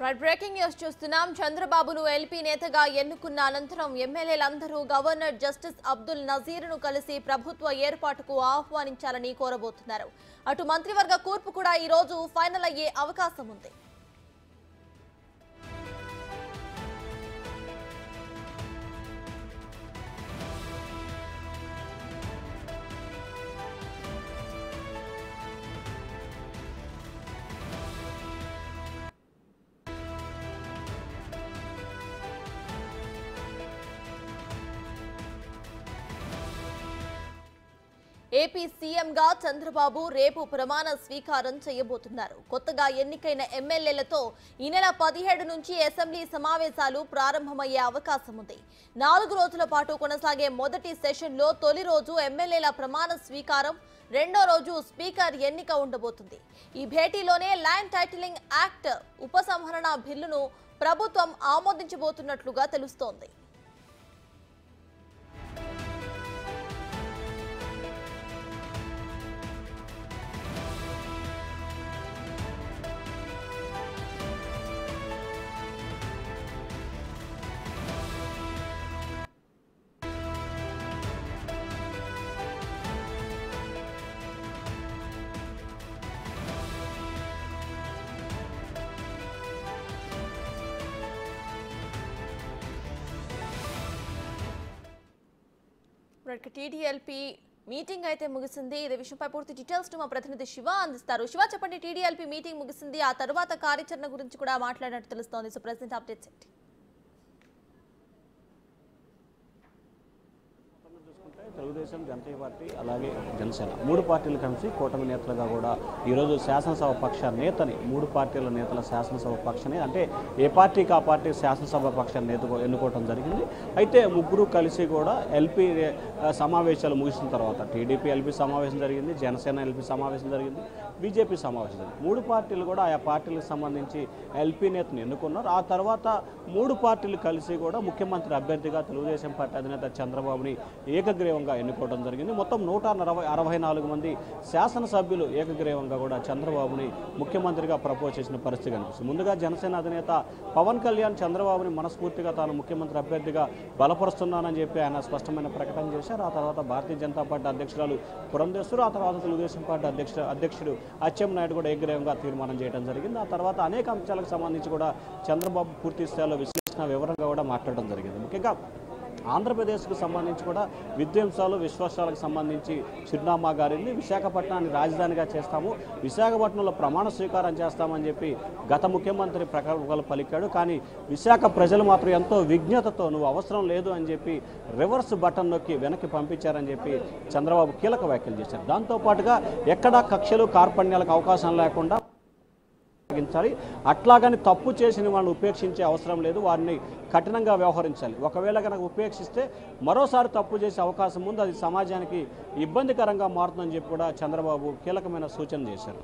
Breaking news చూస్తున్నాం. చంద్రబాబును LP నేతగా ఎన్నుకున్న అనంతరం ఎమ్మెల్యేలందరూ గవర్నర్ జస్టిస్ అబ్దుల్ నజీర్ను కలిసి ప్రభుత్వ ఏర్పాటుకు ఆహ్వానించాలని కోరబోతున్నారు. అటు మంత్రివర్గ కూర్పు కూడా ఈ రోజు ఫైనల్ అయ్యే అవకాశం ఉంది. ఏపీ సీఎంగా చంద్రబాబు రేపు ప్రమాణ స్వీకారం చేయబోతున్నారు. కొత్తగా ఎన్నికైన ఎమ్మెల్యేలతో ఈ నెల 17 నుంచి అసెంబ్లీ సమావేశాలు ప్రారంభమయ్యే అవకాశం ఉంది. 4 రోజుల పాటు కొనసాగే మొదటి సెషన్లో తొలి రోజు ఎమ్మెల్యేల ప్రమాణ స్వీకారం, రెండో రోజు స్పీకర్ ఎన్నిక ఉండబోతుంది. ఈ భేటీలోనే ల్యాండ్ టైటిలింగ్ యాక్ట్ ఉపసంహరణ బిల్లును ప్రభుత్వం ఆమోదించబోతున్నట్లుగా తెలుస్తోంది. టీడీఎల్పీ మీటింగ్ అయితే ముగిసింది. ఇదే విషయంపై పూర్తి డీటెయిల్స్ మా ప్రతినిధి శివ అందిస్తారు. శివ, చెప్పండి, టీడీఎల్పీ మీటింగ్ ముగిసింది, ఆ తర్వాత కార్యాచరణ గురించి కూడా మాట్లాడినట్టు తెలుస్తోంది. సో ప్రెసెంట్ అప్డేట్స్ ఏంటి? తెలుగుదేశం, జనతా పార్టీ అలాగే జనసేన 3 పార్టీలు కలిసి కూటమి నేతలుగా కూడా ఈరోజు శాసనసభ పక్ష నేతని 3 పార్టీల నేతల శాసనసభ పక్షని అంటే ఏ పార్టీకి ఆ పార్టీ శాసనసభ పక్ష నేత ఎన్నుకోవడం జరిగింది. అయితే ముగ్గురు కలిసి కూడా ఎల్పీ సమావేశాలు ముగిసిన తర్వాత టీడీపీ ఎల్పీ సమావేశం జరిగింది, జనసేన ఎల్పీ సమావేశం జరిగింది, బీజేపీ సమావేశం జరిగింది. 3 పార్టీలు కూడా ఆయా పార్టీలకు సంబంధించి ఎల్పీ నేతను ఎన్నుకున్నారు. ఆ తర్వాత 3 పార్టీలు కలిసి కూడా ముఖ్యమంత్రి అభ్యర్థిగా తెలుగుదేశం పార్టీ అధినేత చంద్రబాబుని ఏకగ్రీవంగా ఎన్నుకోవడం జరిగింది. మొత్తం 164 మంది శాసనసభ్యులు ఏకగ్రీవంగా కూడా చంద్రబాబుని ముఖ్యమంత్రిగా ప్రపోజ్ చేసిన పరిస్థితి కనిపిస్తుంది. ముందుగా జనసేన అధినేత పవన్ కళ్యాణ్ చంద్రబాబుని మనస్ఫూర్తిగా తాను ముఖ్యమంత్రి అభ్యర్థిగా బలపరుస్తున్నానని చెప్పి ఆయన స్పష్టమైన ప్రకటన చేశారు. ఆ తర్వాత భారతీయ జనతా పార్టీ అధ్యక్షురాలు పురంధేశ్వరి, ఆ తర్వాత తెలుగుదేశం పార్టీ అధ్యక్షుడు అచ్చెన్నాయుడు కూడా ఏకగ్రీవంగా తీర్మానం చేయడం జరిగింది. ఆ తర్వాత అనేక అంశాలకు సంబంధించి కూడా చంద్రబాబు పూర్తి స్థాయిలో విశ్లేషణ వివరంగా కూడా మాట్లాడడం జరిగింది. ముఖ్యంగా ఆంధ్రప్రదేశ్కు సంబంధించి కూడా విధ్వంసాలు, విశ్వాసాలకు సంబంధించి చిరునామా గారిని విశాఖపట్నాన్ని రాజధానిగా చేస్తాము, విశాఖపట్నంలో ప్రమాణ స్వీకారం చేస్తామని చెప్పి గత ముఖ్యమంత్రి ప్రకటనలు పలికాడు. కానీ విశాఖ ప్రజలు మాత్రం ఎంతో విజ్ఞతతో నువ్వు అవసరం లేదు అని చెప్పి రివర్స్ బటన్ నొక్కి వెనక్కి పంపించారని చెప్పి చంద్రబాబు కీలక వ్యాఖ్యలు చేశారు. దాంతోపాటుగా ఎక్కడా కక్షలు కార్పణ్యాలకు అవకాశం లేకుండా అట్లాగని తప్పు చేసిన వాళ్ళని ఉపేక్షించే అవసరం లేదు, వారిని కఠినంగా వ్యవహరించాలి. ఒకవేళ కనుక ఉపేక్షిస్తే మరోసారి తప్పు చేసే అవకాశం ఉంది, అది సమాజానికి ఇబ్బందికరంగా మారుతుందని చెప్పి కూడా చంద్రబాబు కీలకమైన సూచన చేశారు.